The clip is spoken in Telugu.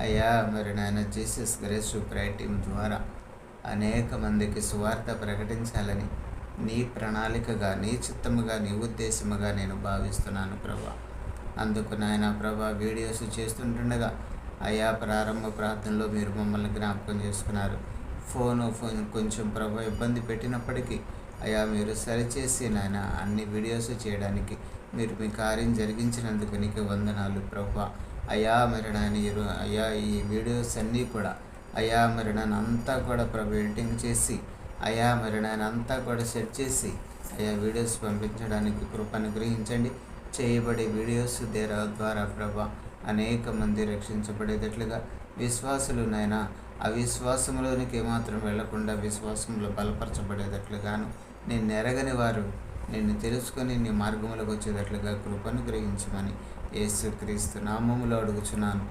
అయ్యా మరి నాయన జీసస్ గ్రేస్ ప్రేయర్ టీం ద్వారా అనేక మందికి సువార్త ప్రకటించాలని నీ ప్రణాళికగా, నీ చిత్తముగా, నీ ఉద్దేశముగా నేను భావిస్తున్నాను ప్రభా. అందుకు నాయన ప్రభా వీడియోస్ చేస్తుంటుండగా అయ్యా ప్రారంభ ప్రార్థనలో మీరు మమ్మల్ని జ్ఞాపకం చేసుకున్నారు. ఫోన్ కొంచెం ప్రభా ఇబ్బంది పెట్టినప్పటికీ అయ్యా మీరు సరిచేసి నాయన అన్ని వీడియోస్ చేయడానికి మీరు మీ కార్యం జరిగించినందుకు నీకు వందనాలు ప్రభా. అయ్యా మరి నాయన అయ్యా ఈ వీడియోస్ అన్నీ కూడా అయ్యా మరి నన్ను అంతా కూడా ప్రభు ఎడిటింగ్ చేసి అయ్యా మరి నాయన అంతా కూడా సెట్ చేసి అయ్యా వీడియోస్ పంపించడానికి కృపను గ్రహించండి. చేయబడే వీడియోస్ ద్వారా ప్రభా అనేక మంది రక్షించబడేటట్లుగా విశ్వాసులు నాయన అవిశ్వాసంలోనికి ఏమాత్రం వెళ్లకుండా విశ్వాసంలో బలపరచబడేటట్లుగాను నేను ఎరగని వారు నిన్ను తెలుసుకొని నీ మార్గంలోకి వచ్చేటట్లుగా కృపను గ్రహించమని యేసుక్రీస్తు నామములో అడుగుచున్నాను.